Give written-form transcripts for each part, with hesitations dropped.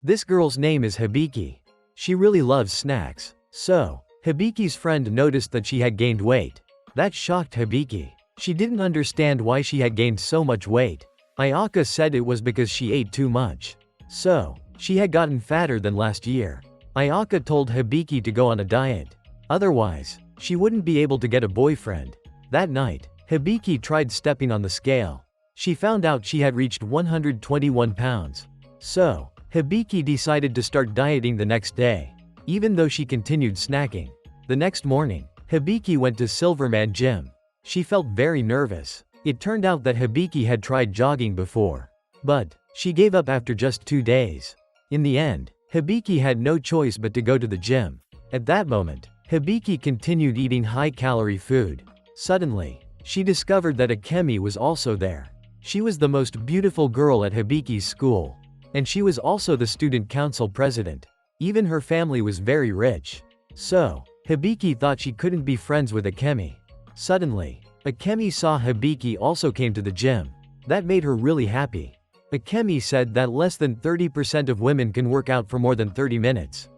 This girl's name is Habiki. She really loves snacks. So, Habiki's friend noticed that she had gained weight. That shocked Habiki. She didn't understand why she had gained so much weight. Ayaka said it was because she ate too much. So, she had gotten fatter than last year. Ayaka told Habiki to go on a diet. Otherwise, she wouldn't be able to get a boyfriend. That night, Habiki tried stepping on the scale. She found out she had reached 121 pounds. So, Habiki decided to start dieting the next day, even though she continued snacking. The next morning, Habiki went to Silverman Gym. She felt very nervous. It turned out that Habiki had tried jogging before, but she gave up after just 2 days. In the end, Habiki had no choice but to go to the gym. At that moment, Habiki continued eating high-calorie food. Suddenly, she discovered that Akemi was also there. She was the most beautiful girl at Habiki's school, and she was also the student council president. Even her family was very rich. So, Habiki thought she couldn't be friends with Akemi. Suddenly, Akemi saw Habiki also came to the gym. That made her really happy. Akemi said that less than 30% of women can work out for more than 30 minutes.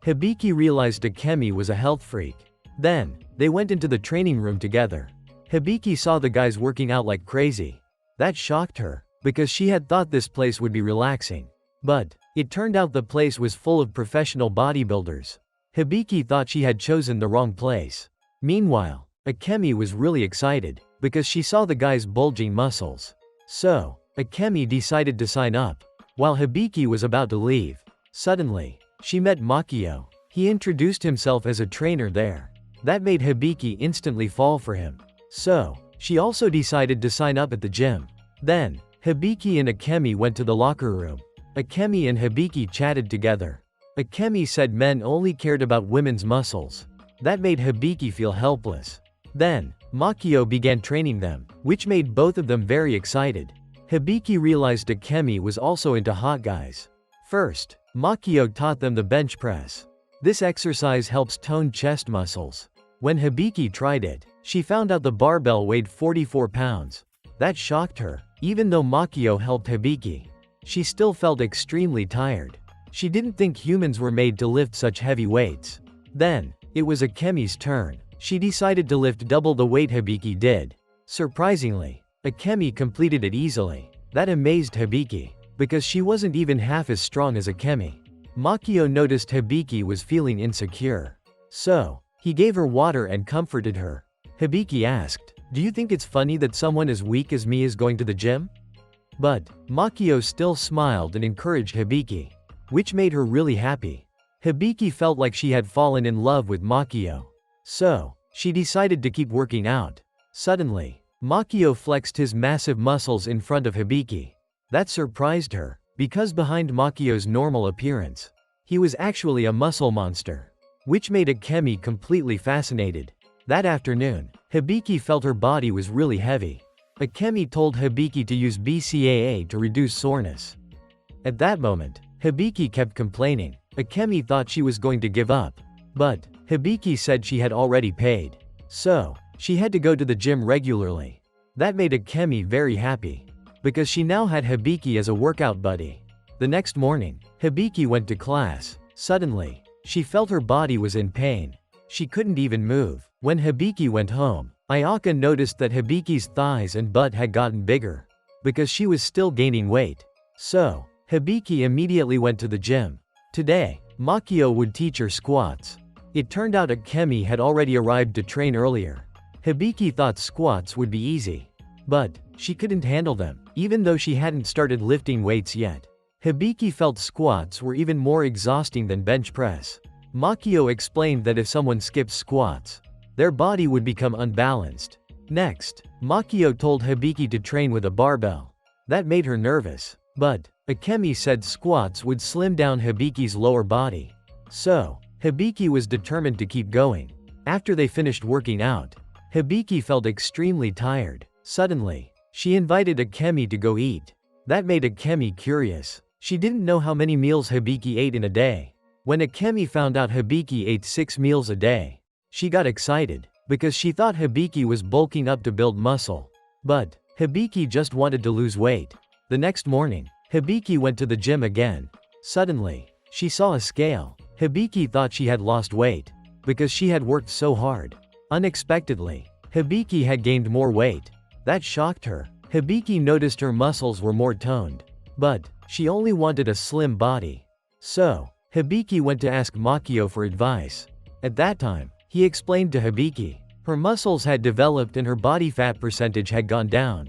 Habiki realized Akemi was a health freak. Then, they went into the training room together. Habiki saw the guys working out like crazy. That shocked her, because she had thought this place would be relaxing. But, it turned out the place was full of professional bodybuilders. Habiki thought she had chosen the wrong place. Meanwhile, Akemi was really excited, because she saw the guys' bulging muscles. So, Akemi decided to sign up. While Habiki was about to leave, suddenly, she met Makio. He introduced himself as a trainer there. That made Habiki instantly fall for him. So, she also decided to sign up at the gym. Then, Habiki and Akemi went to the locker room. Akemi and Habiki chatted together. Akemi said men only cared about women's muscles. That made Habiki feel helpless. Then, Makio began training them, which made both of them very excited. Habiki realized Akemi was also into hot guys. First, Makio taught them the bench press. This exercise helps tone chest muscles. When Habiki tried it, she found out the barbell weighed 44 pounds. That shocked her. Even though Makio helped Habiki, she still felt extremely tired. She didn't think humans were made to lift such heavy weights. Then, it was Akemi's turn. She decided to lift double the weight Habiki did. Surprisingly, Akemi completed it easily. That amazed Habiki, because she wasn't even half as strong as Akemi. Makio noticed Habiki was feeling insecure. So, he gave her water and comforted her. Habiki asked, "Do you think it's funny that someone as weak as me is going to the gym?" But, Makio still smiled and encouraged Habiki, which made her really happy. Habiki felt like she had fallen in love with Makio. So, she decided to keep working out. Suddenly, Makio flexed his massive muscles in front of Habiki. That surprised her, because behind Makio's normal appearance, he was actually a muscle monster, which made Akemi completely fascinated. That afternoon, Habiki felt her body was really heavy. Akemi told Habiki to use BCAA to reduce soreness. At that moment, Habiki kept complaining. Akemi thought she was going to give up. But, Habiki said she had already paid. So, she had to go to the gym regularly. That made Akemi very happy, because she now had Habiki as a workout buddy. The next morning, Habiki went to class. Suddenly, she felt her body was in pain. She couldn't even move. When Habiki went home, Ayaka noticed that Habiki's thighs and butt had gotten bigger, because she was still gaining weight. So, Habiki immediately went to the gym. Today, Makio would teach her squats. It turned out Akemi had already arrived to train earlier. Habiki thought squats would be easy, but she couldn't handle them, even though she hadn't started lifting weights yet. Habiki felt squats were even more exhausting than bench press. Makio explained that if someone skips squats, their body would become unbalanced. Next, Makio told Habiki to train with a barbell. That made her nervous, but Akemi said squats would slim down Habiki's lower body. So, Habiki was determined to keep going. After they finished working out, Habiki felt extremely tired. Suddenly, she invited Akemi to go eat. That made Akemi curious. She didn't know how many meals Habiki ate in a day. When Akemi found out Habiki ate 6 meals a day, she got excited, because she thought Habiki was bulking up to build muscle. But, Habiki just wanted to lose weight. The next morning, Habiki went to the gym again. Suddenly, she saw a scale. Habiki thought she had lost weight because she had worked so hard. Unexpectedly, Habiki had gained more weight. That shocked her. Habiki noticed her muscles were more toned. But she only wanted a slim body. So, Habiki went to ask Makio for advice. At that time, he explained to Habiki, her muscles had developed and her body fat percentage had gone down.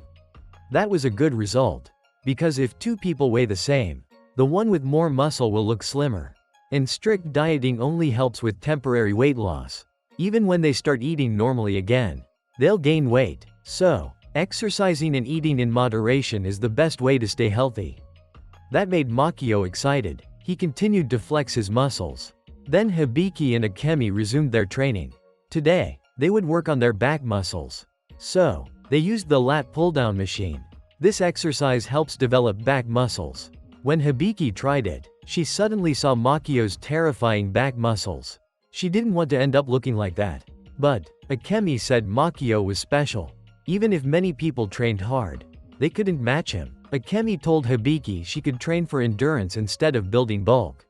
That was a good result. Because if two people weigh the same, the one with more muscle will look slimmer. And strict dieting only helps with temporary weight loss. Even when they start eating normally again, they'll gain weight. So, exercising and eating in moderation is the best way to stay healthy. That made Makio excited. He continued to flex his muscles. Then Habiki and Akemi resumed their training. Today, they would work on their back muscles. So, they used the lat pull-down machine. This exercise helps develop back muscles. When Habiki tried it, she suddenly saw Makio's terrifying back muscles. She didn't want to end up looking like that. But Akemi said Makio was special. Even if many people trained hard, they couldn't match him. Akemi told Habiki she could train for endurance instead of building bulk.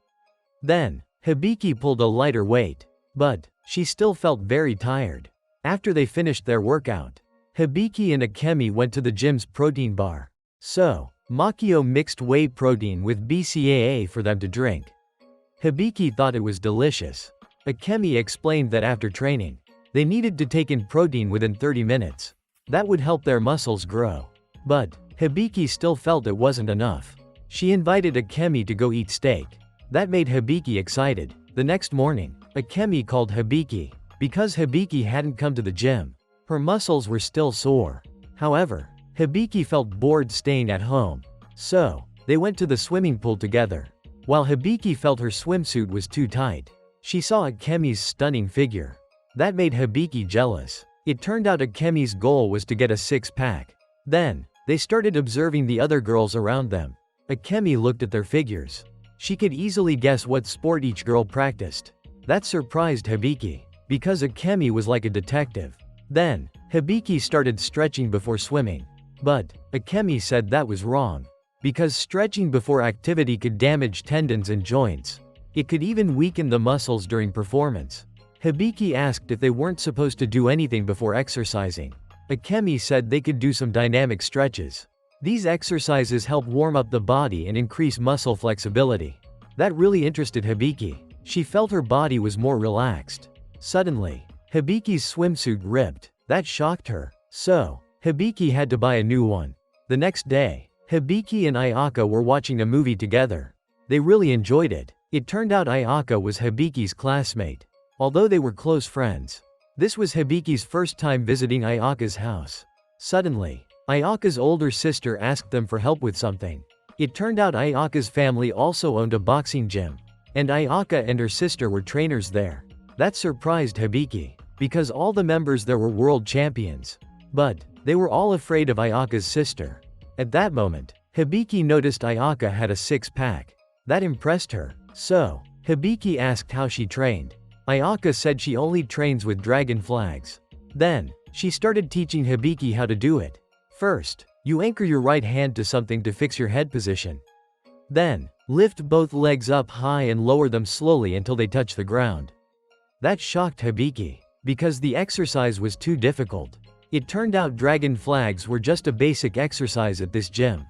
Then, Habiki pulled a lighter weight. But she still felt very tired. After they finished their workout, Habiki and Akemi went to the gym's protein bar. So, Makio mixed whey protein with BCAA for them to drink. Habiki thought it was delicious. Akemi explained that after training, they needed to take in protein within 30 minutes. That would help their muscles grow. But Habiki still felt it wasn't enough. She invited Akemi to go eat steak. That made Habiki excited. The next morning, Akemi called Habiki. Because Habiki hadn't come to the gym, her muscles were still sore. However, Habiki felt bored staying at home. So, they went to the swimming pool together. While Habiki felt her swimsuit was too tight, she saw Akemi's stunning figure. That made Habiki jealous. It turned out Akemi's goal was to get a six-pack. Then, they started observing the other girls around them. Akemi looked at their figures. She could easily guess what sport each girl practiced. That surprised Habiki, because Akemi was like a detective. Then, Habiki started stretching before swimming. But Akemi said that was wrong. Because stretching before activity could damage tendons and joints. It could even weaken the muscles during performance. Habiki asked if they weren't supposed to do anything before exercising. Akemi said they could do some dynamic stretches. These exercises help warm up the body and increase muscle flexibility. That really interested Habiki. She felt her body was more relaxed. Suddenly, Habiki's swimsuit ripped. That shocked her. So, Habiki had to buy a new one. The next day, Habiki and Ayaka were watching a movie together. They really enjoyed it. It turned out Ayaka was Habiki's classmate. Although they were close friends. This was Habiki's first time visiting Ayaka's house. Suddenly, Ayaka's older sister asked them for help with something. It turned out Ayaka's family also owned a boxing gym. And Ayaka and her sister were trainers there. That surprised Habiki, because all the members there were world champions. But they were all afraid of Ayaka's sister. At that moment, Habiki noticed Ayaka had a six-pack. That impressed her. So, Habiki asked how she trained. Ayaka said she only trains with dragon flags. Then, she started teaching Habiki how to do it. First, you anchor your right hand to something to fix your head position. Then, lift both legs up high and lower them slowly until they touch the ground. That shocked Habiki, because the exercise was too difficult. It turned out dragon flags were just a basic exercise at this gym.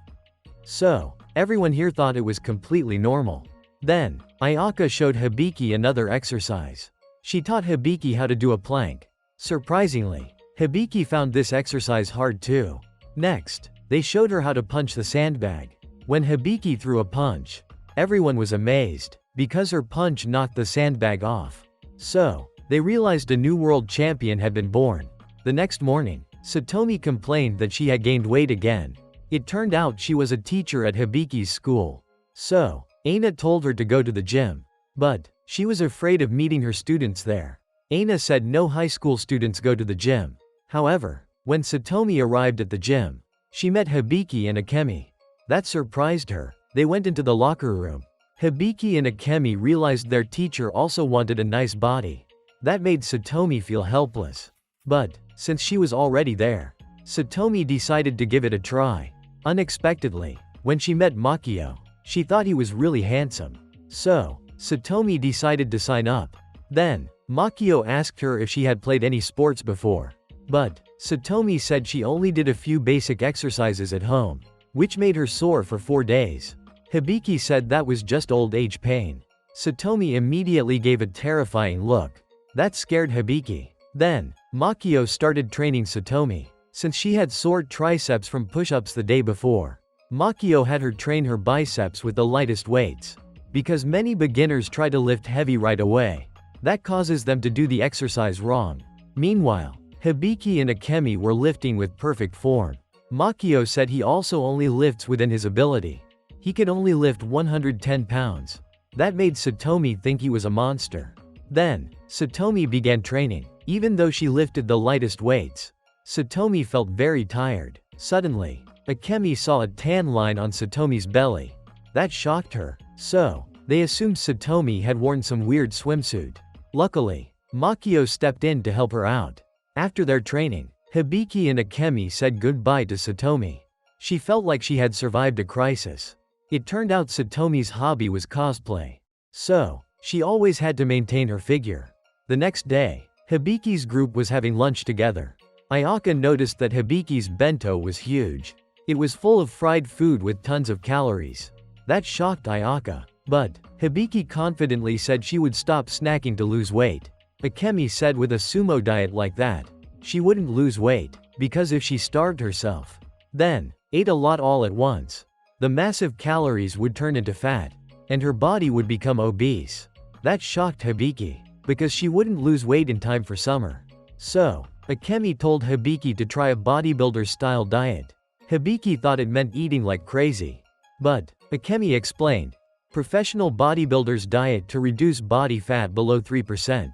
So, everyone here thought it was completely normal. Then, Ayaka showed Habiki another exercise. She taught Habiki how to do a plank. Surprisingly, Habiki found this exercise hard too. Next, they showed her how to punch the sandbag. When Habiki threw a punch, everyone was amazed, because her punch knocked the sandbag off. So, they realized a new world champion had been born. The next morning, Satomi complained that she had gained weight again. It turned out she was a teacher at Habiki's school. So, Aina told her to go to the gym. But, she was afraid of meeting her students there. Aina said no high school students go to the gym. However, when Satomi arrived at the gym, she met Habiki and Akemi. That surprised her. They went into the locker room. Habiki and Akemi realized their teacher also wanted a nice body. That made Satomi feel helpless. But, since she was already there, Satomi decided to give it a try. Unexpectedly, when she met Makio, She thought he was really handsome. So, Satomi decided to sign up. Then, Makio asked her if she had played any sports before. But, Satomi said she only did a few basic exercises at home, which made her sore for 4 days. Habiki said that was just old age pain. Satomi immediately gave a terrifying look. That scared Habiki. Then, Makio started training Satomi. Since she had sore triceps from push-ups the day before, Makio had her train her biceps with the lightest weights. Because many beginners try to lift heavy right away, that causes them to do the exercise wrong. Meanwhile, Habiki and Akemi were lifting with perfect form. Makio said he also only lifts within his ability. He could only lift 110 pounds. That made Satomi think he was a monster. Then, Satomi began training. Even though she lifted the lightest weights, Satomi felt very tired. Suddenly, Akemi saw a tan line on Satomi's belly. That shocked her. So, they assumed Satomi had worn some weird swimsuit. Luckily, Makio stepped in to help her out. After their training, Habiki and Akemi said goodbye to Satomi. She felt like she had survived a crisis. It turned out Satomi's hobby was cosplay. So, she always had to maintain her figure. The next day, Habiki's group was having lunch together. Ayaka noticed that Habiki's bento was huge. It was full of fried food with tons of calories. That shocked Ayaka. But, Habiki confidently said she would stop snacking to lose weight. Akemi said with a sumo diet like that, she wouldn't lose weight, because if she starved herself, then ate a lot all at once, the massive calories would turn into fat, and her body would become obese. That shocked Habiki, because she wouldn't lose weight in time for summer. So, Akemi told Habiki to try a bodybuilder-style diet. Habiki thought it meant eating like crazy. But, Akemi explained, professional bodybuilders' diet to reduce body fat below 3%.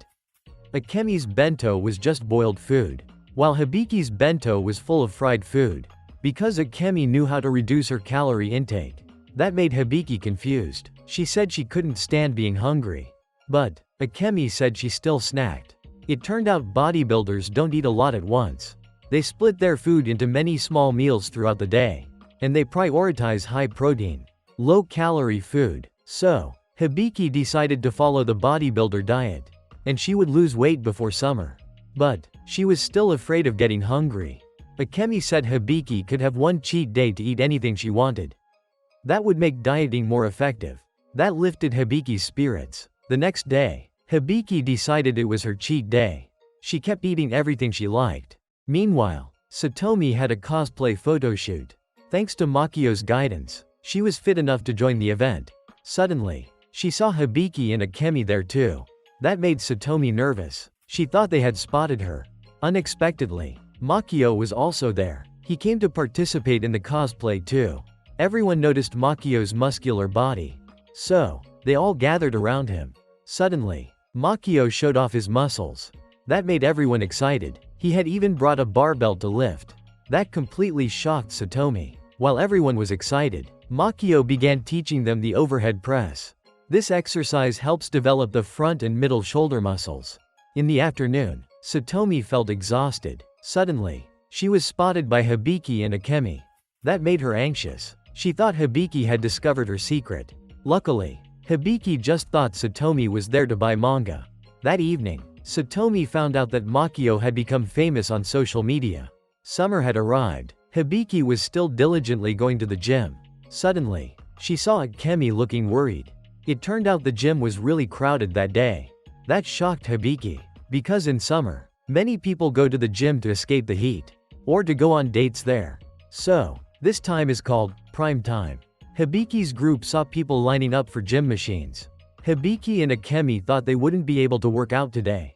Akemi's bento was just boiled food, while Habiki's bento was full of fried food. Because Akemi knew how to reduce her calorie intake, that made Habiki confused. She said she couldn't stand being hungry. But, Akemi said she still snacked. It turned out bodybuilders don't eat a lot at once. They split their food into many small meals throughout the day, and they prioritize high-protein, low-calorie food. So, Habiki decided to follow the bodybuilder diet, and she would lose weight before summer. But, she was still afraid of getting hungry. Akemi said Habiki could have one cheat day to eat anything she wanted. That would make dieting more effective. That lifted Habiki's spirits. The next day, Habiki decided it was her cheat day. She kept eating everything she liked. Meanwhile, Satomi had a cosplay photo shoot. Thanks to Makio's guidance, she was fit enough to join the event. Suddenly, she saw Habiki and Akemi there too. That made Satomi nervous. She thought they had spotted her. Unexpectedly, Makio was also there. He came to participate in the cosplay too. Everyone noticed Makio's muscular body. So, they all gathered around him. Suddenly, Makio showed off his muscles. That made everyone excited. He had even brought a barbell to lift. That completely shocked Satomi. While everyone was excited, Makio began teaching them the overhead press. This exercise helps develop the front and middle shoulder muscles. In the afternoon, Satomi felt exhausted. Suddenly, she was spotted by Habiki and Akemi. That made her anxious. She thought Habiki had discovered her secret. Luckily, Habiki just thought Satomi was there to buy manga. That evening, Satomi found out that Makio had become famous on social media. Summer had arrived. Habiki was still diligently going to the gym. Suddenly, she saw Akemi looking worried. It turned out the gym was really crowded that day. That shocked Habiki. Because in summer, many people go to the gym to escape the heat, or to go on dates there. So, this time is called prime time. Habiki's group saw people lining up for gym machines. Habiki and Akemi thought they wouldn't be able to work out today.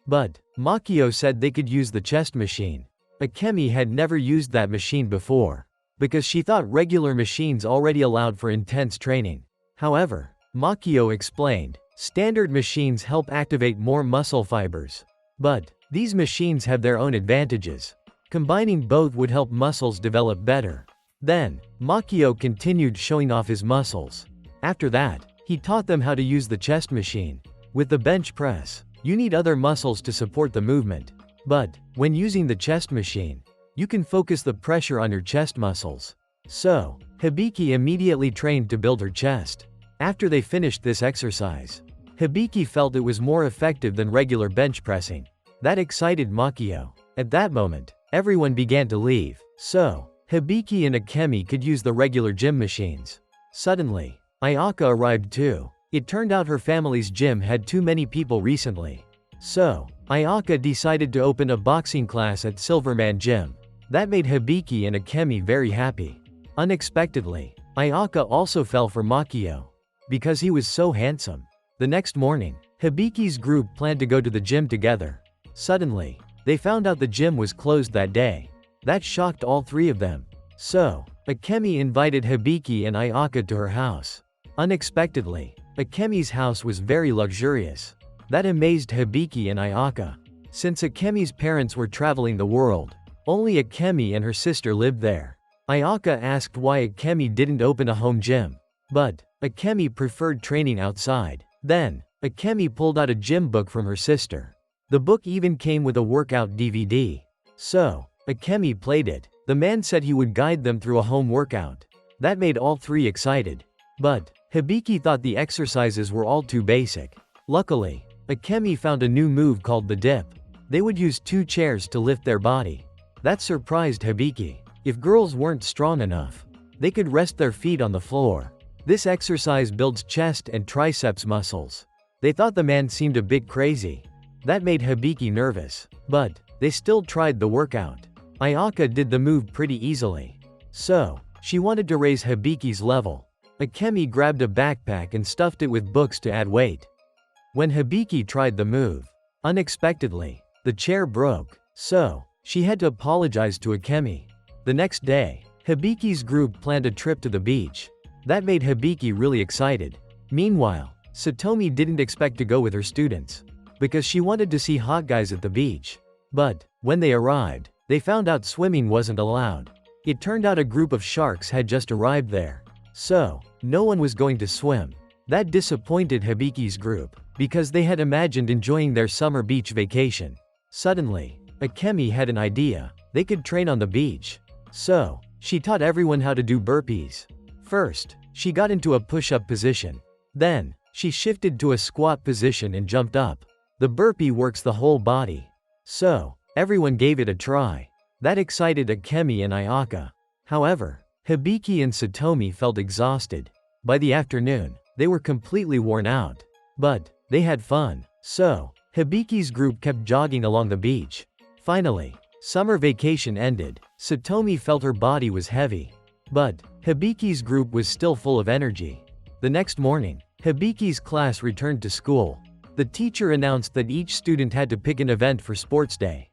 But, Makio said they could use the chest machine. Akemi had never used that machine before, because she thought regular machines already allowed for intense training. However, Makio explained, standard machines help activate more muscle fibers. But, these machines have their own advantages. Combining both would help muscles develop better. Then, Makio continued showing off his muscles. After that, he taught them how to use the chest machine. With the bench press, you need other muscles to support the movement. But, when using the chest machine, you can focus the pressure on your chest muscles. So, Habiki immediately trained to build her chest. After they finished this exercise, Habiki felt it was more effective than regular bench pressing. That excited Makio. At that moment, everyone began to leave, so Habiki and Akemi could use the regular gym machines. Suddenly, Ayaka arrived too. It turned out her family's gym had too many people recently. So, Ayaka decided to open a boxing class at Silverman Gym. That made Habiki and Akemi very happy. Unexpectedly, Ayaka also fell for Makio because he was so handsome. The next morning, Habiki's group planned to go to the gym together. Suddenly, they found out the gym was closed that day. That shocked all three of them. So, Akemi invited Habiki and Ayaka to her house. Unexpectedly, Akemi's house was very luxurious. That amazed Habiki and Ayaka. Since Akemi's parents were traveling the world, only Akemi and her sister lived there. Ayaka asked why Akemi didn't open a home gym. But Akemi preferred training outside. Then, Akemi pulled out a gym book from her sister. The book even came with a workout DVD. So, Akemi played it. The man said he would guide them through a home workout. That made all three excited. But Habiki thought the exercises were all too basic. Luckily, Akemi found a new move called the dip. They would use 2 chairs to lift their body. That surprised Habiki. If girls weren't strong enough, they could rest their feet on the floor. This exercise builds chest and triceps muscles. They thought the man seemed a bit crazy. That made Habiki nervous. But they still tried the workout. Ayaka did the move pretty easily. So, she wanted to raise Habiki's level. Akemi grabbed a backpack and stuffed it with books to add weight. When Habiki tried the move, unexpectedly, the chair broke. So, she had to apologize to Akemi. The next day, Habiki's group planned a trip to the beach. That made Habiki really excited. Meanwhile, Satomi didn't expect to go with her students because she wanted to see hot guys at the beach. But when they arrived, they found out swimming wasn't allowed. It turned out a group of sharks had just arrived there. So, no one was going to swim. That disappointed Habiki's group because they had imagined enjoying their summer beach vacation. Suddenly, Akemi had an idea. They could train on the beach. So, she taught everyone how to do burpees. First, she got into a push-up position. Then, she shifted to a squat position and jumped up. The burpee works the whole body. So, everyone gave it a try. That excited Akemi and Ayaka. However, Habiki and Satomi felt exhausted. By the afternoon, they were completely worn out. But they had fun. So, Habiki's group kept jogging along the beach. Finally, summer vacation ended. Satomi felt her body was heavy. But Habiki's group was still full of energy. The next morning, Habiki's class returned to school. The teacher announced that each student had to pick an event for sports day.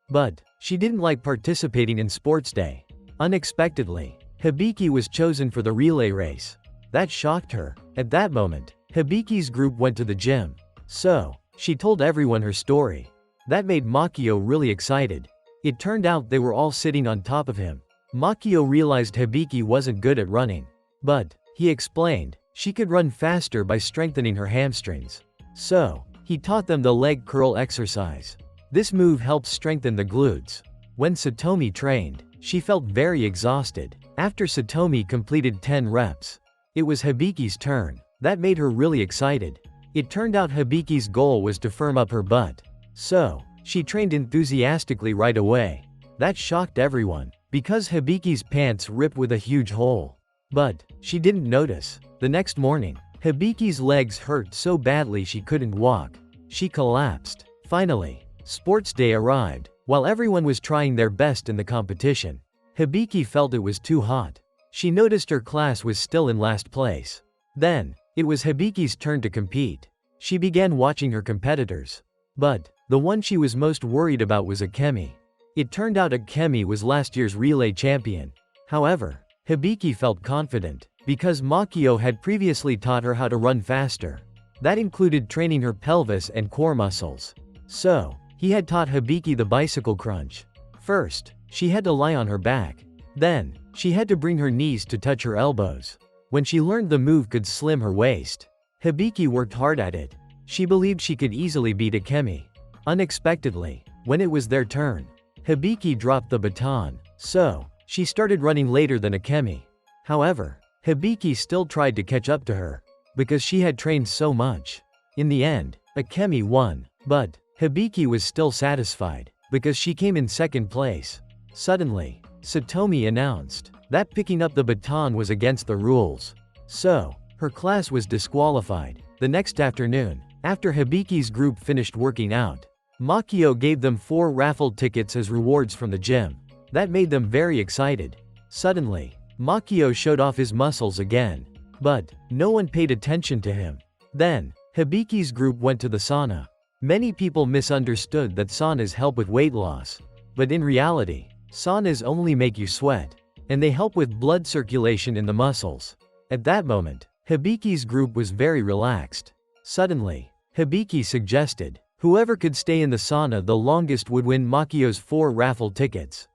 But she didn't like participating in sports day. Unexpectedly, Habiki was chosen for the relay race. That shocked her. At that moment, Habiki's group went to the gym. So, she told everyone her story. That made Makio really excited. It turned out they were all sitting on top of him. Makio realized Habiki wasn't good at running. But, he explained, she could run faster by strengthening her hamstrings. So, he taught them the leg curl exercise. This move helps strengthen the glutes. When Satomi trained, she felt very exhausted. After Satomi completed 10 reps, it was Habiki's turn. That made her really excited. It turned out Habiki's goal was to firm up her butt. So, she trained enthusiastically right away. That shocked everyone, because Habiki's pants ripped with a huge hole. But she didn't notice. The next morning, Habiki's legs hurt so badly she couldn't walk. She collapsed. Finally, sports day arrived. While everyone was trying their best in the competition, Habiki felt it was too hot. She noticed her class was still in last place. Then, it was Habiki's turn to compete. She began watching her competitors. But the one she was most worried about was Akemi. It turned out Akemi was last year's relay champion. However, Habiki felt confident because Makio had previously taught her how to run faster. That included training her pelvis and core muscles. So, he had taught Habiki the bicycle crunch. First, she had to lie on her back. Then, she had to bring her knees to touch her elbows. When she learned the move could slim her waist, Habiki worked hard at it. She believed she could easily beat Akemi. Unexpectedly, when it was their turn, Habiki dropped the baton. So, she started running later than Akemi. However, Habiki still tried to catch up to her, because she had trained so much. In the end, Akemi won, but Habiki was still satisfied, because she came in second place. Suddenly, Satomi announced that picking up the baton was against the rules. So, her class was disqualified. The next afternoon, after Habiki's group finished working out, Makio gave them 4 raffle tickets as rewards from the gym. That made them very excited. Suddenly, Makio showed off his muscles again, but no one paid attention to him. Then, Habiki's group went to the sauna. Many people misunderstood that saunas help with weight loss, but in reality, saunas only make you sweat, and they help with blood circulation in the muscles. At that moment, Habiki's group was very relaxed. Suddenly, Habiki suggested, whoever could stay in the sauna the longest would win Makio's 4 raffle tickets.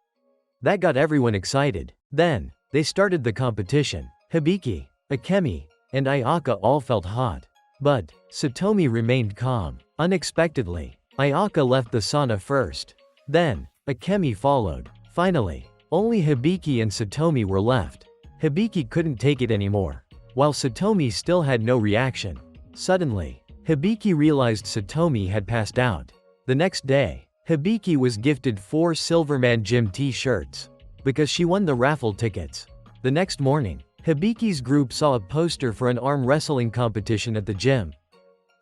That got everyone excited. Then, they started the competition. Habiki, Akemi, and Ayaka all felt hot. But, Satomi remained calm. Unexpectedly, Ayaka left the sauna first. Then, Akemi followed. Finally, only Habiki and Satomi were left. Habiki couldn't take it anymore, while Satomi still had no reaction. Suddenly, Habiki realized Satomi had passed out. The next day, Habiki was gifted 4 Silverman gym t-shirts, because she won the raffle tickets. The next morning, Habiki's group saw a poster for an arm wrestling competition at the gym.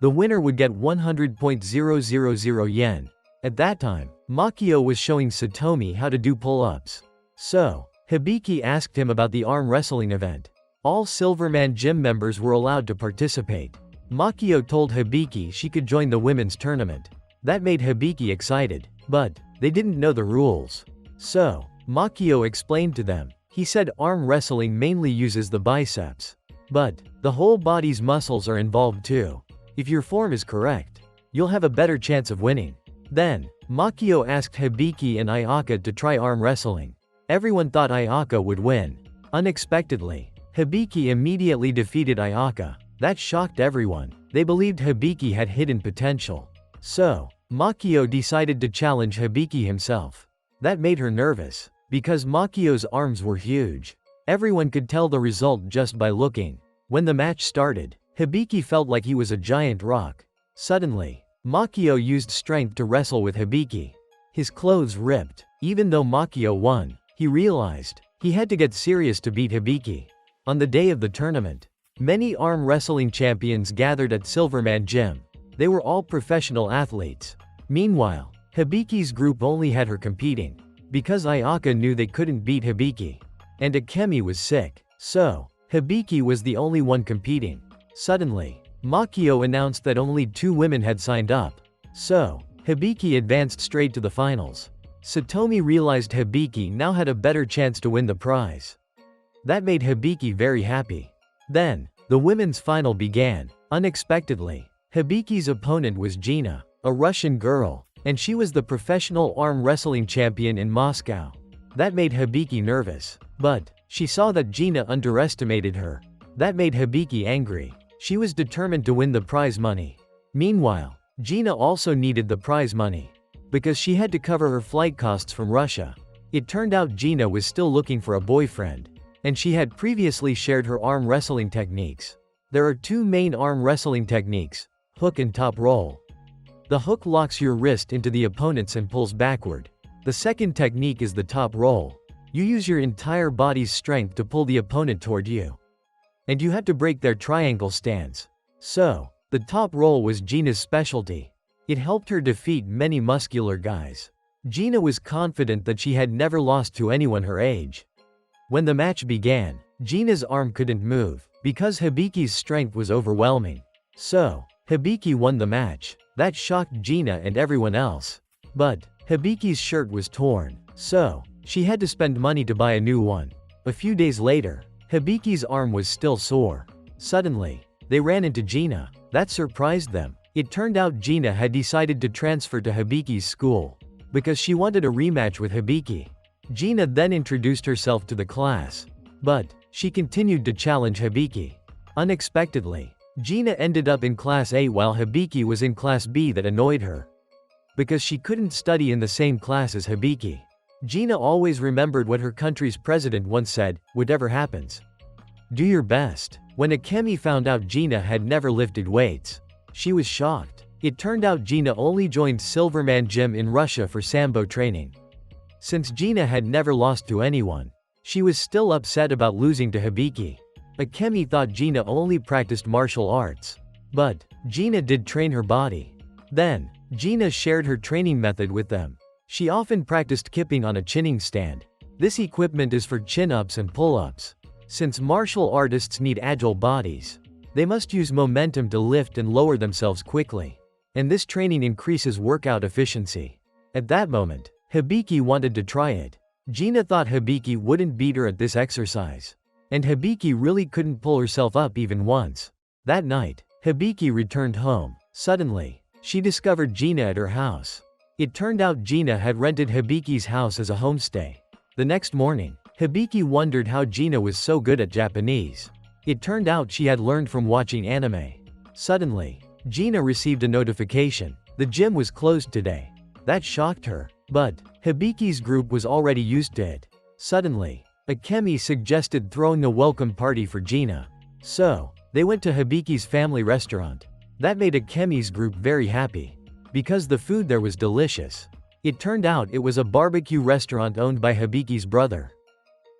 The winner would get 100.000 yen. At that time, Makio was showing Satomi how to do pull-ups. So, Habiki asked him about the arm wrestling event. All Silverman gym members were allowed to participate. Makio told Habiki she could join the women's tournament. That made Habiki excited, but they didn't know the rules. So, Makio explained to them. He said arm wrestling mainly uses the biceps, but the whole body's muscles are involved too. If your form is correct, you'll have a better chance of winning. Then, Makio asked Habiki and Ayaka to try arm wrestling. Everyone thought Ayaka would win. Unexpectedly, Habiki immediately defeated Ayaka. That shocked everyone. They believed Habiki had hidden potential. So, Makio decided to challenge Habiki himself. That made her nervous, because Makio's arms were huge. Everyone could tell the result just by looking. When the match started, Habiki felt like he was a giant rock. Suddenly, Makio used strength to wrestle with Habiki. His clothes ripped. Even though Makio won, he realized he had to get serious to beat Habiki. On the day of the tournament, many arm wrestling champions gathered at Silverman Gym. They were all professional athletes. Meanwhile, Habiki's group only had her competing, because Ayaka knew they couldn't beat Habiki. And Akemi was sick. So, Habiki was the only one competing. Suddenly, Makio announced that only 2 women had signed up. So, Habiki advanced straight to the finals. Satomi realized Habiki now had a better chance to win the prize. That made Habiki very happy. Then, the women's final began. Unexpectedly, Habiki's opponent was Gina, a Russian girl, and she was the professional arm wrestling champion in Moscow. That made Habiki nervous, but she saw that Gina underestimated her. That made Habiki angry. She was determined to win the prize money. Meanwhile, Gina also needed the prize money, because she had to cover her flight costs from Russia. It turned out Gina was still looking for a boyfriend, and she had previously shared her arm wrestling techniques. There are 2 main arm wrestling techniques, hook and top roll. The hook locks your wrist into the opponent's and pulls backward. The second technique is the top roll. You use your entire body's strength to pull the opponent toward you, and you have to break their triangle stance. So, the top roll was Gina's specialty. It helped her defeat many muscular guys. Gina was confident that she had never lost to anyone her age. When the match began, Gina's arm couldn't move, because Habiki's strength was overwhelming. So, Habiki won the match. That shocked Gina and everyone else. But, Habiki's shirt was torn, so she had to spend money to buy a new one. A few days later, Habiki's arm was still sore. Suddenly, they ran into Gina. That surprised them. It turned out Gina had decided to transfer to Habiki's school, because she wanted a rematch with Habiki. Gina then introduced herself to the class, but she continued to challenge Habiki. Unexpectedly, Gina ended up in Class A while Habiki was in Class B. That annoyed her, because she couldn't study in the same class as Habiki. Gina always remembered what her country's president once said, whatever happens, Do your best. When Akemi found out Gina had never lifted weights, she was shocked. It turned out Gina only joined Silverman Gym in Russia for Sambo training. Since Gina had never lost to anyone, she was still upset about losing to Habiki. Akemi thought Gina only practiced martial arts. But Gina did train her body. Then, Gina shared her training method with them. She often practiced kipping on a chinning stand. This equipment is for chin-ups and pull-ups. Since martial artists need agile bodies, they must use momentum to lift and lower themselves quickly. And this training increases workout efficiency. At that moment, Habiki wanted to try it. Gina thought Habiki wouldn't beat her at this exercise. And Habiki really couldn't pull herself up even once. That night, Habiki returned home. Suddenly, she discovered Gina at her house. It turned out Gina had rented Habiki's house as a homestay. The next morning, Habiki wondered how Gina was so good at Japanese. It turned out she had learned from watching anime. Suddenly, Gina received a notification. The gym was closed today. That shocked her. But Habiki's group was already used to it. Suddenly, Akemi suggested throwing a welcome party for Gina. So, they went to Habiki's family restaurant. That made Akemi's group very happy. Because the food there was delicious. It turned out it was a barbecue restaurant owned by Habiki's brother.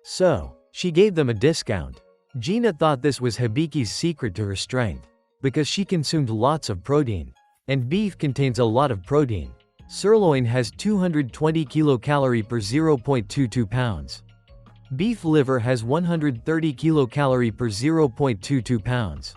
So, she gave them a discount. Gina thought this was Habiki's secret to her strength. Because she consumed lots of protein. And beef contains a lot of protein. Sirloin has 220 kilocalories per 0.22 pounds. Beef liver has 130 kilocalories per 0.22 pounds.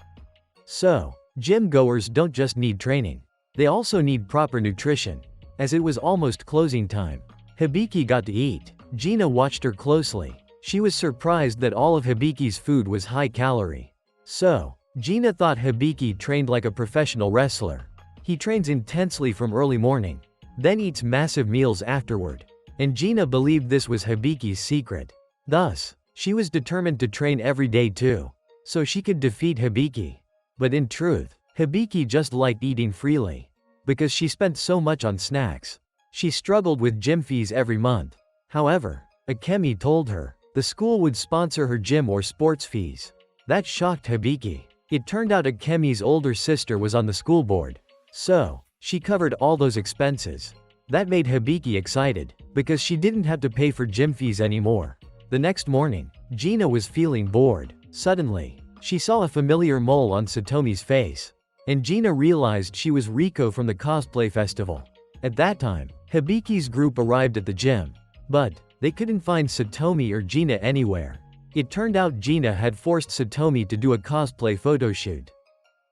So, gym goers don't just need training. They also need proper nutrition. As it was almost closing time, Habiki got to eat. Gina watched her closely. She was surprised that all of Habiki's food was high calorie. So, Gina thought Habiki trained like a professional wrestler. He trains intensely from early morning, then eats massive meals afterward. And Gina believed this was Habiki's secret. Thus, she was determined to train every day too, so she could defeat Habiki. But in truth, Habiki just liked eating freely. Because she spent so much on snacks. She struggled with gym fees every month. However, Akemi told her, the school would sponsor her gym or sports fees. That shocked Habiki. It turned out Akemi's older sister was on the school board. So, she covered all those expenses. That made Habiki excited, because she didn't have to pay for gym fees anymore. The next morning, Gina was feeling bored. Suddenly, she saw a familiar mole on Satomi's face. And Gina realized she was Riko from the cosplay festival. At that time, Habiki's group arrived at the gym. But, they couldn't find Satomi or Gina anywhere. It turned out Gina had forced Satomi to do a cosplay photo shoot.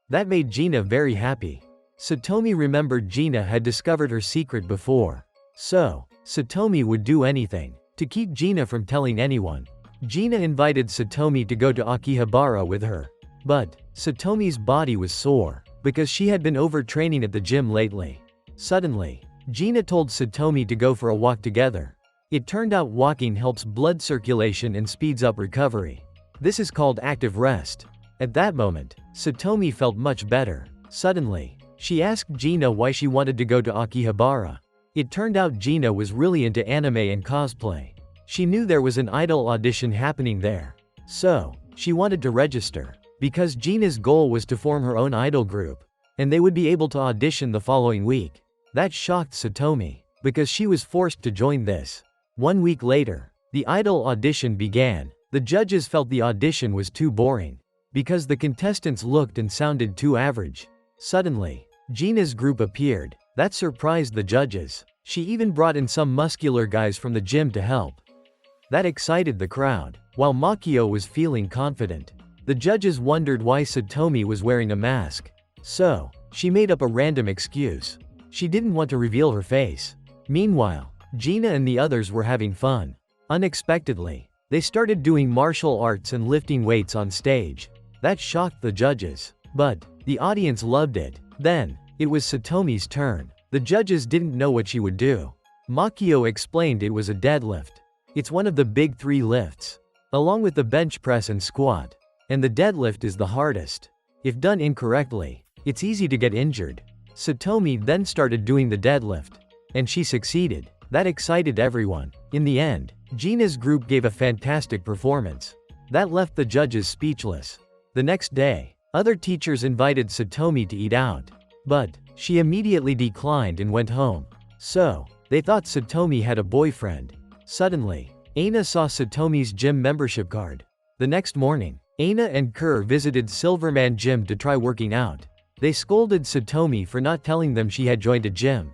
That made Gina very happy. Satomi remembered Gina had discovered her secret before. So, Satomi would do anything to keep Gina from telling anyone. Gina invited Satomi to go to Akihabara with her. But, Satomi's body was sore, because she had been overtraining at the gym lately. Suddenly, Gina told Satomi to go for a walk together. It turned out walking helps blood circulation and speeds up recovery. This is called active rest. At that moment, Satomi felt much better. Suddenly, she asked Gina why she wanted to go to Akihabara. It turned out Gina was really into anime and cosplay. She knew there was an idol audition happening there. So, she wanted to register. Because Gina's goal was to form her own idol group. And they would be able to audition the following week. That shocked Satomi, because she was forced to join this. 1 week later, the idol audition began. The judges felt the audition was too boring. Because the contestants looked and sounded too average. Suddenly, Gina's group appeared. That surprised the judges. She even brought in some muscular guys from the gym to help. That excited the crowd. While Makio was feeling confident, the judges wondered why Satomi was wearing a mask. So, she made up a random excuse. She didn't want to reveal her face. Meanwhile, Gina and the others were having fun. Unexpectedly, they started doing martial arts and lifting weights on stage. That shocked the judges. But, the audience loved it. Then, it was Satomi's turn. The judges didn't know what she would do. Makio explained it was a deadlift. It's one of the big 3 lifts. Along with the bench press and squat. And the deadlift is the hardest. If done incorrectly, it's easy to get injured. Satomi then started doing the deadlift. And she succeeded. That excited everyone. In the end, Gina's group gave a fantastic performance. That left the judges speechless. The next day, other teachers invited Satomi to eat out. But she immediately declined and went home. So, they thought Satomi had a boyfriend. Suddenly, Aina saw Satomi's gym membership card. The next morning, Aina and Kerr visited Silverman Gym to try working out. They scolded Satomi for not telling them she had joined a gym.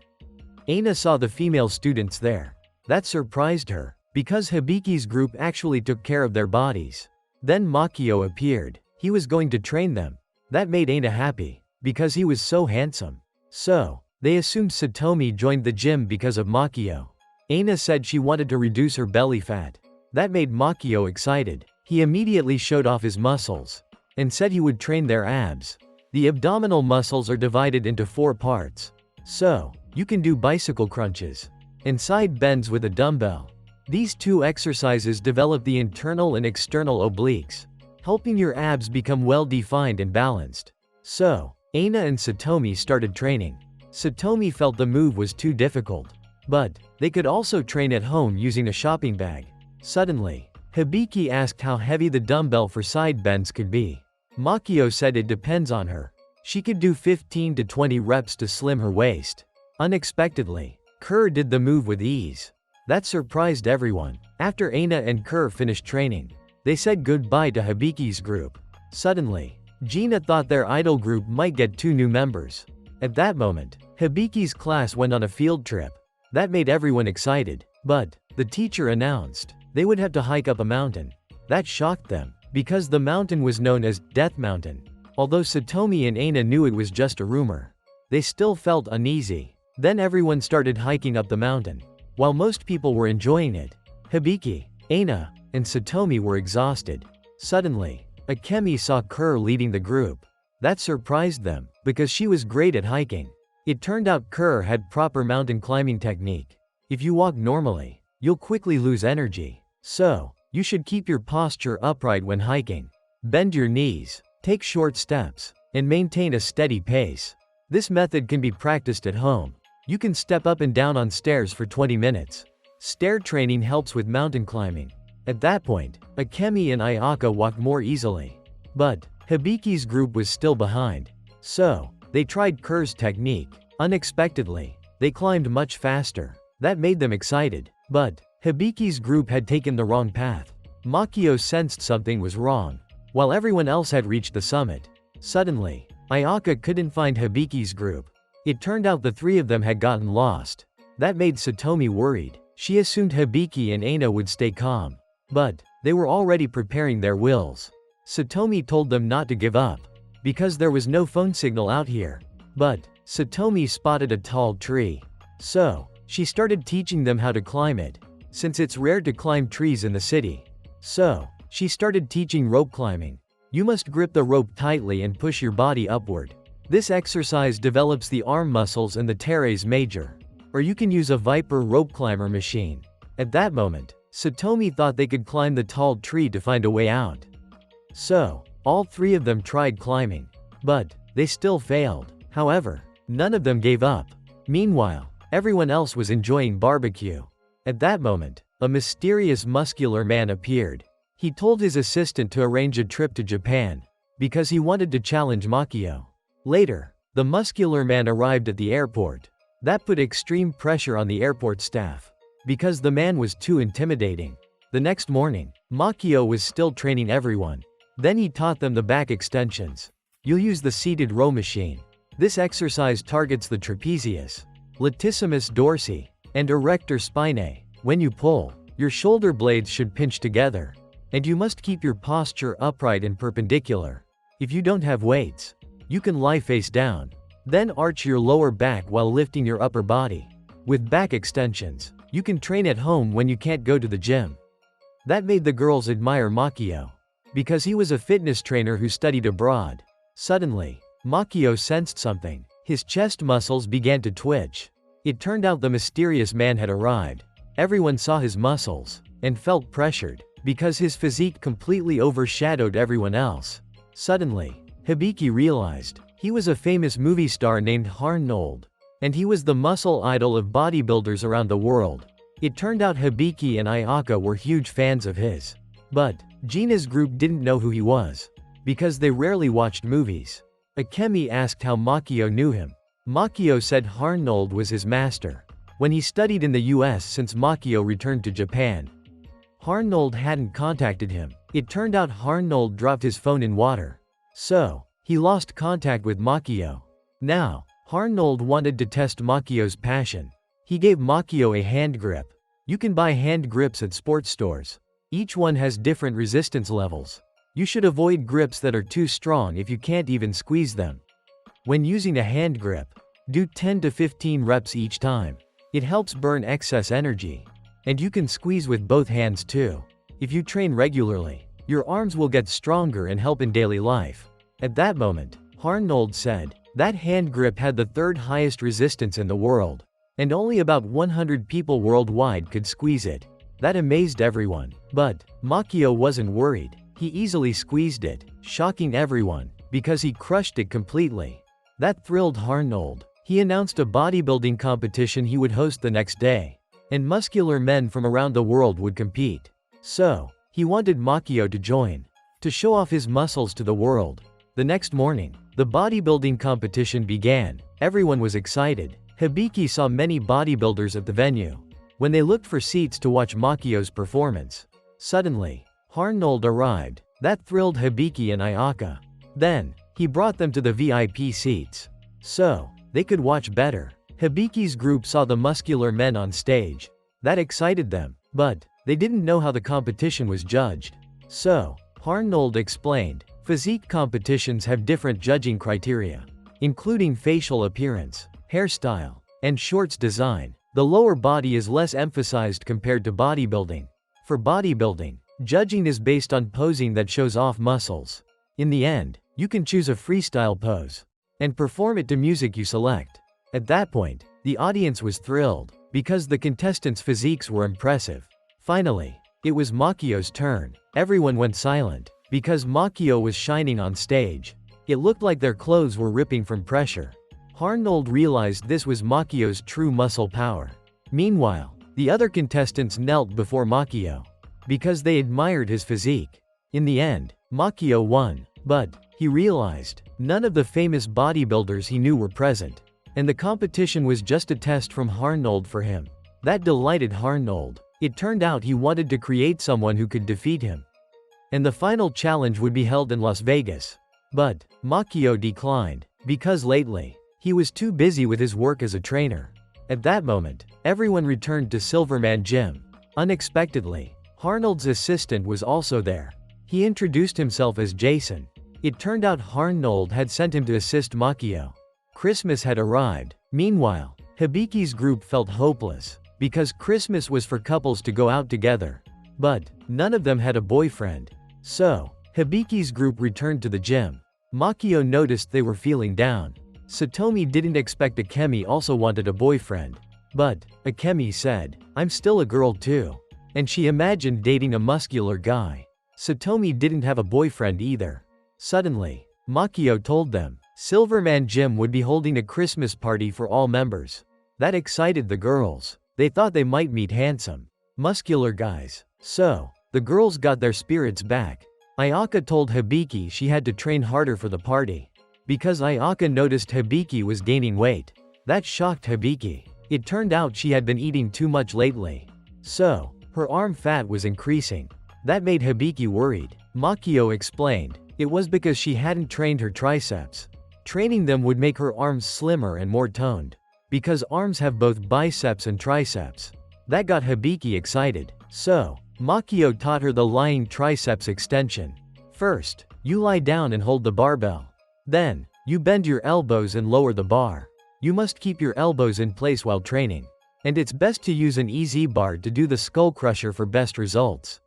Aina saw the female students there. That surprised her, because Habiki's group actually took care of their bodies. Then Makio appeared. He was going to train them. That made Aina happy, because he was so handsome. So, they assumed Satomi joined the gym because of Makio. Aina said she wanted to reduce her belly fat. That made Makio excited. He immediately showed off his muscles and said he would train their abs. The abdominal muscles are divided into 4 parts. So, you can do bicycle crunches and side bends with a dumbbell. These 2 exercises develop the internal and external obliques, helping your abs become well-defined and balanced. So, Aina and Satomi started training. Satomi felt the move was too difficult. But, they could also train at home using a shopping bag. Suddenly, Habiki asked how heavy the dumbbell for side bends could be. Makio said it depends on her. She could do 15 to 20 reps to slim her waist. Unexpectedly, Kerr did the move with ease. That surprised everyone. After Aina and Kerr finished training, they said goodbye to Habiki's group. Suddenly, Gina thought their idol group might get 2 new members. At that moment, Habiki's class went on a field trip. That made everyone excited. But, the teacher announced they would have to hike up a mountain. That shocked them, because the mountain was known as Death Mountain. Although Satomi and Aina knew it was just a rumor, they still felt uneasy. Then everyone started hiking up the mountain. While most people were enjoying it, Habiki, Aina, and Satomi were exhausted. Suddenly, Akemi saw Kerr leading the group. That surprised them, because she was great at hiking. It turned out Kerr had proper mountain climbing technique. If you walk normally, you'll quickly lose energy. So, you should keep your posture upright when hiking. Bend your knees, take short steps, and maintain a steady pace. This method can be practiced at home. You can step up and down on stairs for 20 minutes. Stair training helps with mountain climbing. At that point, Akemi and Ayaka walked more easily. But, Habiki's group was still behind. So, they tried Kerr's technique. Unexpectedly, they climbed much faster. That made them excited. But, Habiki's group had taken the wrong path. Makio sensed something was wrong. While everyone else had reached the summit, suddenly, Ayaka couldn't find Habiki's group. It turned out the 3 of them had gotten lost. That made Satomi worried. She assumed Habiki and Aina would stay calm. But, they were already preparing their wills. Satomi told them not to give up, because there was no phone signal out here. But, Satomi spotted a tall tree. So, she started teaching them how to climb it, since it's rare to climb trees in the city. So, she started teaching rope climbing. You must grip the rope tightly and push your body upward. This exercise develops the arm muscles and the teres major. Or you can use a Viper rope climber machine. At that moment, Satomi thought they could climb the tall tree to find a way out. So, all 3 of them tried climbing. But, they still failed. However, none of them gave up. Meanwhile, everyone else was enjoying barbecue. At that moment, a mysterious muscular man appeared. He told his assistant to arrange a trip to Japan, because he wanted to challenge Makio. Later, the muscular man arrived at the airport. That put extreme pressure on the airport staff, because the man was too intimidating. The next morning, Makio was still training everyone. Then he taught them the back extensions. You'll use the seated row machine. This exercise targets the trapezius, latissimus dorsi, and erector spinae. When you pull, your shoulder blades should pinch together. And you must keep your posture upright and perpendicular. If you don't have weights, you can lie face down. Then arch your lower back while lifting your upper body. With back extensions, you can train at home when you can't go to the gym. That made the girls admire Makio, because he was a fitness trainer who studied abroad. Suddenly, Makio sensed something. His chest muscles began to twitch. It turned out the mysterious man had arrived. Everyone saw his muscles, and felt pressured, because his physique completely overshadowed everyone else. Suddenly, Habiki realized he was a famous movie star named Harnold, and he was the muscle idol of bodybuilders around the world. It turned out Habiki and Ayaka were huge fans of his. But Gina's group didn't know who he was, because they rarely watched movies. Akemi asked how Makio knew him. Makio said Harnold was his master when he studied in the US since Makio returned to Japan. Harnold hadn't contacted him. It turned out Harnold dropped his phone in water, so he lost contact with Makio. Now, Harnold wanted to test Makio's passion. He gave Makio a hand grip. You can buy hand grips at sports stores. Each one has different resistance levels. You should avoid grips that are too strong if you can't even squeeze them. When using a hand grip, do 10 to 15 reps each time. It helps burn excess energy. And you can squeeze with both hands too. If you train regularly, your arms will get stronger and help in daily life. At that moment, Harnold said, that hand grip had the third highest resistance in the world, and only about 100 people worldwide could squeeze it. That amazed everyone. But Makio wasn't worried. He easily squeezed it, shocking everyone, because he crushed it completely. That thrilled Harnold. He announced a bodybuilding competition he would host the next day, and muscular men from around the world would compete. So, he wanted Makio to join, to show off his muscles to the world. The next morning, the bodybuilding competition began. Everyone was excited. Habiki saw many bodybuilders at the venue. When they looked for seats to watch Makio's performance, suddenly, Harnold arrived. That thrilled Habiki and Ayaka. Then, he brought them to the VIP seats, so they could watch better. Habiki's group saw the muscular men on stage. That excited them, but they didn't know how the competition was judged. So, Harnold explained, physique competitions have different judging criteria, including facial appearance, hairstyle, and shorts design. The lower body is less emphasized compared to bodybuilding. For bodybuilding, judging is based on posing that shows off muscles. In the end, you can choose a freestyle pose and perform it to music you select. At that point, the audience was thrilled, because the contestants' physiques were impressive. Finally, it was Makio's turn. Everyone went silent, because Makio was shining on stage. It looked like their clothes were ripping from pressure. Harnold realized this was Makio's true muscle power. Meanwhile, the other contestants knelt before Makio, because they admired his physique. In the end, Makio won, but he realized none of the famous bodybuilders he knew were present, and the competition was just a test from Harnold for him. That delighted Harnold. It turned out he wanted to create someone who could defeat him, and the final challenge would be held in Las Vegas. But Makio declined, because lately, he was too busy with his work as a trainer. At that moment, everyone returned to Silverman Gym. Unexpectedly, Harnold's assistant was also there. He introduced himself as Jason. It turned out Harnold had sent him to assist Makio. Christmas had arrived. Meanwhile, Habiki's group felt hopeless, because Christmas was for couples to go out together. But none of them had a boyfriend. So, Habiki's group returned to the gym. Makio noticed they were feeling down. Satomi didn't expect Akemi also wanted a boyfriend. But Akemi said, I'm still a girl too. And she imagined dating a muscular guy. Satomi didn't have a boyfriend either. Suddenly, Makio told them, Silverman Gym would be holding a Christmas party for all members. That excited the girls. They thought they might meet handsome, muscular guys. So, the girls got their spirits back. Ayaka told Habiki she had to train harder for the party, because Ayaka noticed Habiki was gaining weight. That shocked Habiki. It turned out she had been eating too much lately, so her arm fat was increasing. That made Habiki worried. Makio explained, it was because she hadn't trained her triceps. Training them would make her arms slimmer and more toned, because arms have both biceps and triceps. That got Habiki excited. So, Makio taught her the lying triceps extension. First, you lie down and hold the barbell. Then, you bend your elbows and lower the bar. You must keep your elbows in place while training. And it's best to use an easy bar to do the skull crusher for best results.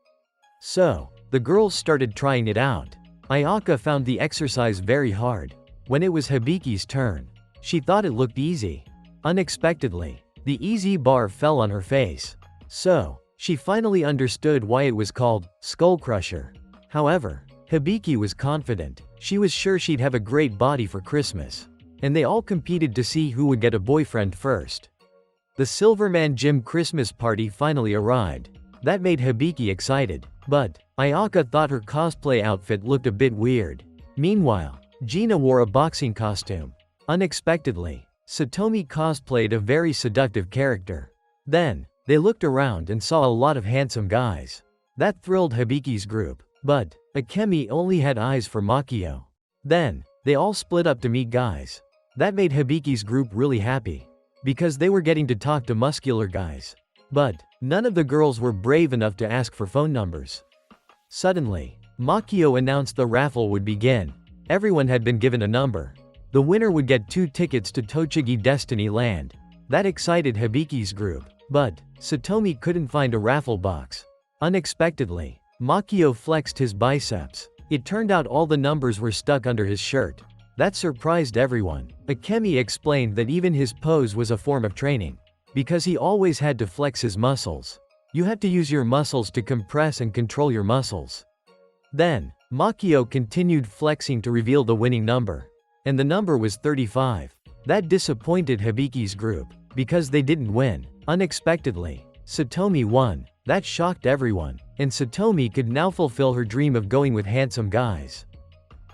So, the girls started trying it out. Ayaka found the exercise very hard. When it was Habiki's turn, she thought it looked easy. Unexpectedly, the easy bar fell on her face. So, she finally understood why it was called skull crusher. However, Habiki was confident. She was sure she'd have a great body for Christmas. And they all competed to see who would get a boyfriend first. The Silverman Gym Christmas party finally arrived. That made Habiki excited. But Ayaka thought her cosplay outfit looked a bit weird. Meanwhile, Gina wore a boxing costume. Unexpectedly, Satomi cosplayed a very seductive character. Then, they looked around and saw a lot of handsome guys. That thrilled Habiki's group, but Akemi only had eyes for Makio. Then, they all split up to meet guys. That made Habiki's group really happy, because they were getting to talk to muscular guys. But none of the girls were brave enough to ask for phone numbers. Suddenly, Makio announced the raffle would begin. Everyone had been given a number. The winner would get 2 tickets to Tochigi Destiny Land. That excited Habiki's group, but Satomi couldn't find a raffle box. Unexpectedly, Makio flexed his biceps. It turned out all the numbers were stuck under his shirt. That surprised everyone. Akemi explained that even his pose was a form of training, because he always had to flex his muscles. You have to use your muscles to compress and control your muscles. Then, Makio continued flexing to reveal the winning number. And the number was 35. That disappointed Habiki's group, because they didn't win. Unexpectedly, Satomi won. That shocked everyone, and Satomi could now fulfill her dream of going with handsome guys.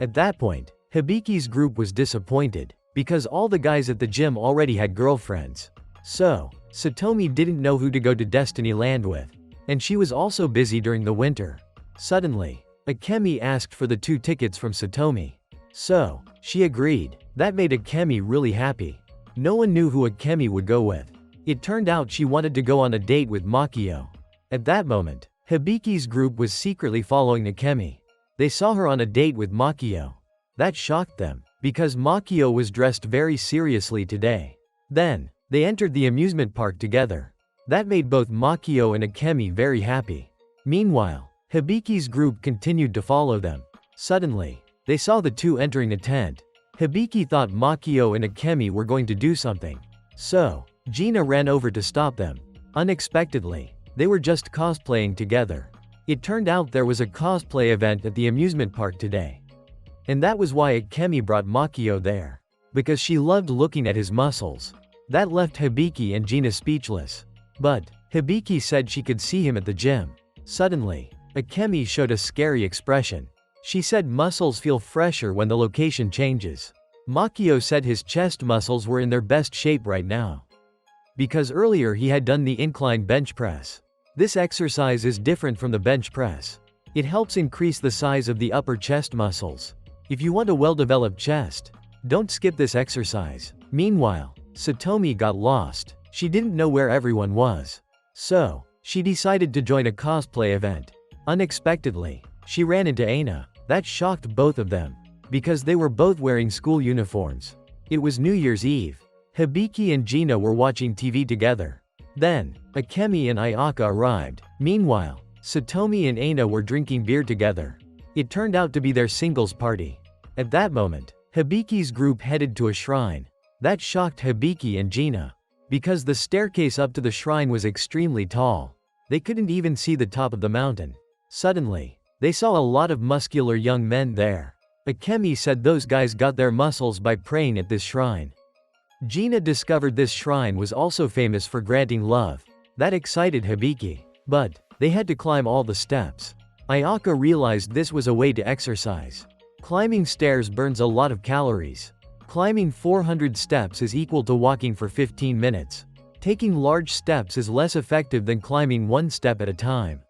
At that point, Habiki's group was disappointed, because all the guys at the gym already had girlfriends. So, Satomi didn't know who to go to Destiny Land with, and she was also busy during the winter. Suddenly, Akemi asked for the 2 tickets from Satomi. So, she agreed. That made Akemi really happy. No one knew who Akemi would go with. It turned out she wanted to go on a date with Makio. At that moment, Habiki's group was secretly following Akemi. They saw her on a date with Makio. That shocked them, because Makio was dressed very seriously today. Then, they entered the amusement park together. That made both Makio and Akemi very happy. Meanwhile, Habiki's group continued to follow them. Suddenly, they saw the 2 entering a tent. Habiki thought Makio and Akemi were going to do something. So, Gina ran over to stop them. Unexpectedly, they were just cosplaying together. It turned out there was a cosplay event at the amusement park today. And that was why Akemi brought Makio there. Because she loved looking at his muscles. That left Habiki and Gina speechless. But, Habiki said she could see him at the gym. Suddenly, Akemi showed a scary expression. She said muscles feel fresher when the location changes. Makio said his chest muscles were in their best shape right now, because earlier he had done the incline bench press. This exercise is different from the bench press. It helps increase the size of the upper chest muscles. If you want a well-developed chest, don't skip this exercise. Meanwhile, Satomi got lost. She didn't know where everyone was. So, she decided to join a cosplay event. Unexpectedly, she ran into Aina. That shocked both of them, because they were both wearing school uniforms. It was New Year's Eve. Habiki and Gina were watching TV together. Then, Akemi and Ayaka arrived. Meanwhile, Satomi and Aina were drinking beer together. It turned out to be their singles party. At that moment, Habiki's group headed to a shrine. That shocked Habiki and Gina, because the staircase up to the shrine was extremely tall. They couldn't even see the top of the mountain. Suddenly, they saw a lot of muscular young men there. Akemi said those guys got their muscles by praying at this shrine. Gina discovered this shrine was also famous for granting love. That excited Habiki. But, they had to climb all the steps. Ayaka realized this was a way to exercise. Climbing stairs burns a lot of calories. Climbing 400 steps is equal to walking for 15 minutes. Taking large steps is less effective than climbing 1 step at a time.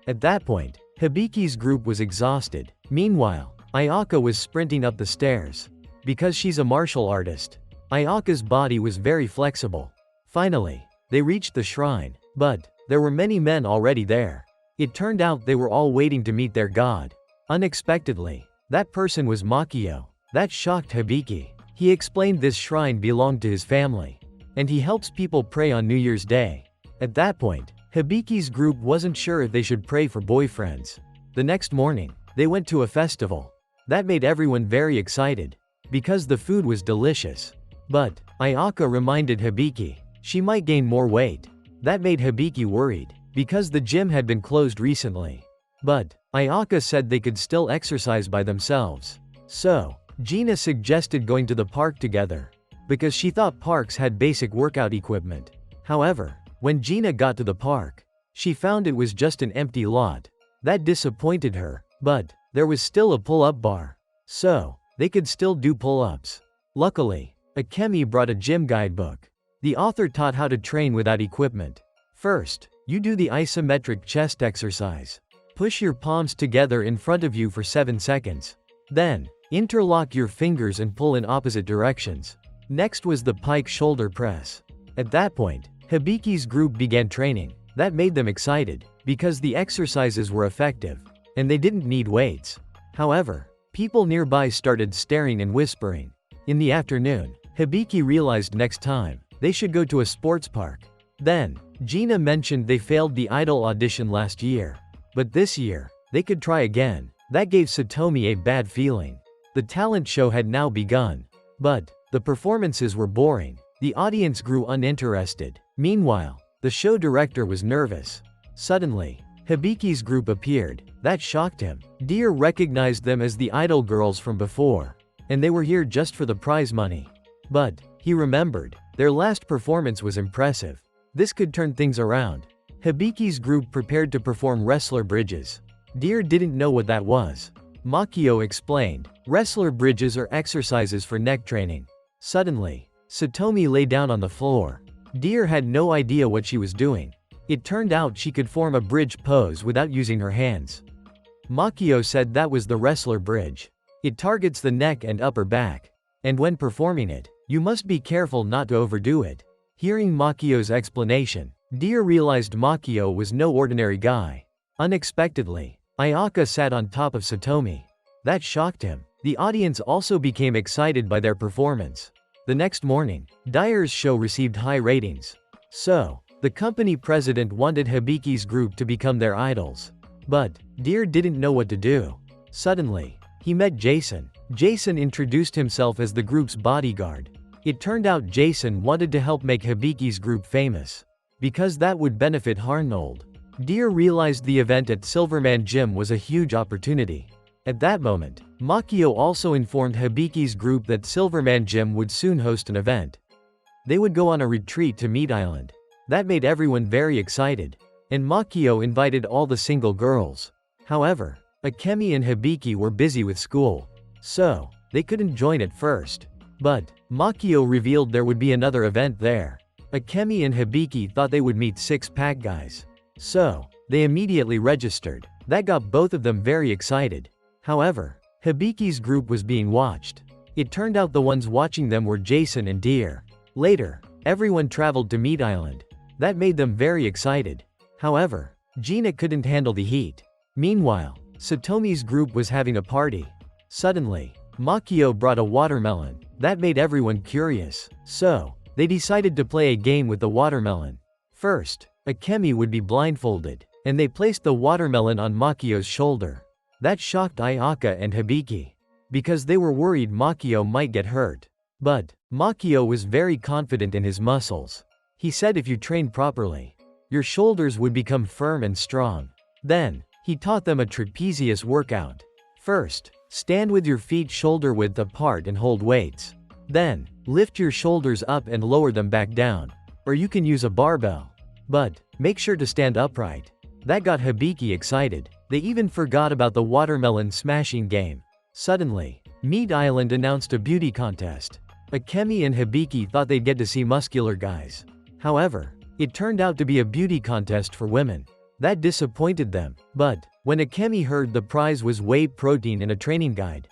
At that point, Habiki's group was exhausted. Meanwhile, Ayaka was sprinting up the stairs. Because she's a martial artist, Ayaka's body was very flexible. Finally, they reached the shrine. But, there were many men already there. It turned out they were all waiting to meet their god. Unexpectedly, that person was Makio. That shocked Habiki. He explained this shrine belonged to his family, and he helps people pray on New Year's Day. At that point, Habiki's group wasn't sure if they should pray for boyfriends. The next morning, they went to a festival. That made everyone very excited, because the food was delicious. But, Ayaka reminded Habiki, she might gain more weight. That made Habiki worried, because the gym had been closed recently. But, Ayaka said they could still exercise by themselves. So, Gina suggested going to the park together, because she thought parks had basic workout equipment. However, when Gina got to the park, she found it was just an empty lot. That disappointed her, but there was still a pull-up bar. So, they could still do pull-ups. Luckily, Akemi brought a gym guidebook. The author taught how to train without equipment. First, you do the isometric chest exercise. Push your palms together in front of you for 7 seconds. Then, interlock your fingers and pull in opposite directions. Next was the pike shoulder press. At that point, Habiki's group began training. That made them excited, because the exercises were effective, and they didn't need weights. However, people nearby started staring and whispering. In the afternoon, Habiki realized next time, they should go to a sports park. Then, Gina mentioned they failed the idol audition last year. But this year, they could try again. That gave Satomi a bad feeling. The talent show had now begun. But, the performances were boring. The audience grew uninterested. Meanwhile, the show director was nervous. Suddenly, Habiki's group appeared. That shocked him. Deer recognized them as the idol girls from before. And they were here just for the prize money. But, he remembered, their last performance was impressive. This could turn things around. Habiki's group prepared to perform wrestler bridges. Deer didn't know what that was. Makio explained, wrestler bridges are exercises for neck training. Suddenly, Satomi lay down on the floor. Deer had no idea what she was doing. It turned out she could form a bridge pose without using her hands. Makio said that was the wrestler bridge. It targets the neck and upper back. And when performing it, you must be careful not to overdo it. Hearing Makio's explanation, Deer realized Makio was no ordinary guy. Unexpectedly, Ayaka sat on top of Satomi. That shocked him. The audience also became excited by their performance. The next morning, Dyer's show received high ratings. So, the company president wanted Habiki's group to become their idols. But, Deer didn't know what to do. Suddenly, he met Jason. Jason introduced himself as the group's bodyguard. It turned out Jason wanted to help make Habiki's group famous. Because that would benefit Harnold. Deer realized the event at Silverman Gym was a huge opportunity. At that moment, Makio also informed Habiki's group that Silverman Gym would soon host an event. They would go on a retreat to Meat Island. That made everyone very excited. And Makio invited all the single girls. However, Akemi and Habiki were busy with school. So, they couldn't join at first. But, Makio revealed there would be another event there. Akemi and Habiki thought they would meet six-pack guys. So, they immediately registered. That got both of them very excited. However, Habiki's group was being watched. It turned out the ones watching them were Jason and Deer. Later, everyone traveled to Meat Island. That made them very excited. However, Gina couldn't handle the heat. Meanwhile, Satomi's group was having a party. Suddenly, Makio brought a watermelon. That made everyone curious. So, they decided to play a game with the watermelon. First, Akemi would be blindfolded, and they placed the watermelon on Makio's shoulder. That shocked Ayaka and Habiki, because they were worried Makio might get hurt. But, Makio was very confident in his muscles. He said if you train properly, your shoulders would become firm and strong. Then, he taught them a trapezius workout. First, stand with your feet shoulder width apart and hold weights. Then, lift your shoulders up and lower them back down. Or you can use a barbell. But, make sure to stand upright. That got Habiki excited. They even forgot about the watermelon smashing game. Suddenly, Meat Island announced a beauty contest. Akemi and Habiki thought they'd get to see muscular guys. However, it turned out to be a beauty contest for women. That disappointed them. But, when Akemi heard the prize was whey protein and a training guide,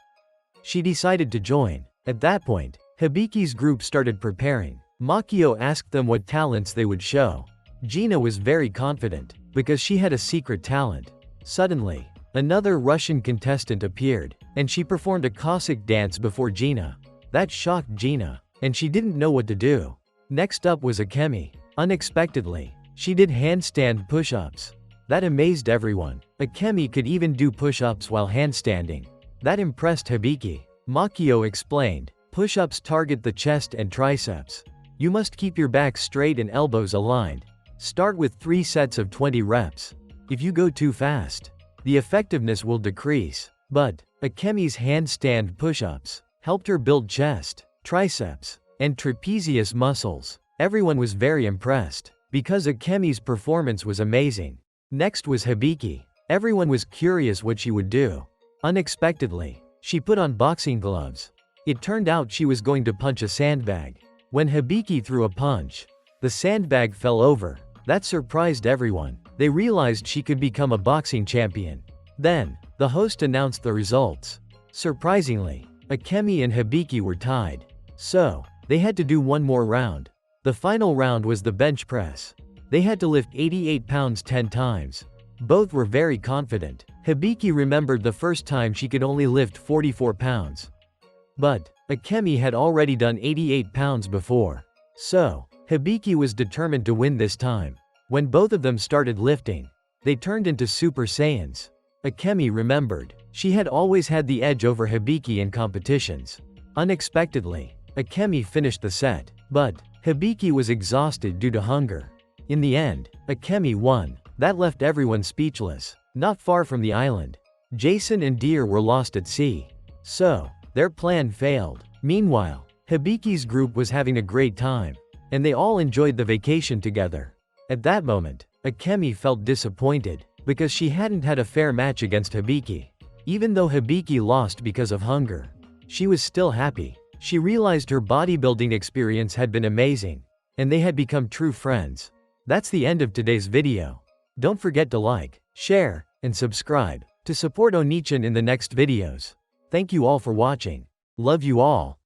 she decided to join. At that point, Habiki's group started preparing. Makio asked them what talents they would show. Gina was very confident, because she had a secret talent. Suddenly, another Russian contestant appeared, and she performed a Cossack dance before Gina. That shocked Gina, and she didn't know what to do. Next up was Akemi. Unexpectedly, she did handstand push-ups. That amazed everyone. Akemi could even do push-ups while handstanding. That impressed Habiki. Makio explained, push-ups target the chest and triceps. You must keep your back straight and elbows aligned. Start with 3 sets of 20 reps. If you go too fast, the effectiveness will decrease. But, Akemi's handstand push-ups helped her build chest, triceps, and trapezius muscles. Everyone was very impressed, because Akemi's performance was amazing. Next was Habiki. Everyone was curious what she would do. Unexpectedly, she put on boxing gloves. It turned out she was going to punch a sandbag. When Habiki threw a punch, the sandbag fell over. That surprised everyone. They realized she could become a boxing champion. Then, the host announced the results. Surprisingly, Akemi and Habiki were tied. So, they had to do one more round. The final round was the bench press. They had to lift 88 pounds 10 times. Both were very confident. Habiki remembered the first time she could only lift 44 pounds. But, Akemi had already done 88 pounds before. So, Habiki was determined to win this time. When both of them started lifting, they turned into Super Saiyans. Akemi remembered, she had always had the edge over Habiki in competitions. Unexpectedly, Akemi finished the set, but Habiki was exhausted due to hunger. In the end, Akemi won. That left everyone speechless. Not far from the island, Jason and Deer were lost at sea. So, their plan failed. Meanwhile, Habiki's group was having a great time, and they all enjoyed the vacation together. At that moment, Akemi felt disappointed, because she hadn't had a fair match against Habiki. Even though Habiki lost because of hunger, she was still happy. She realized her bodybuilding experience had been amazing, and they had become true friends. That's the end of today's video. Don't forget to like, share, and subscribe to support Onichan in the next videos. Thank you all for watching. Love you all.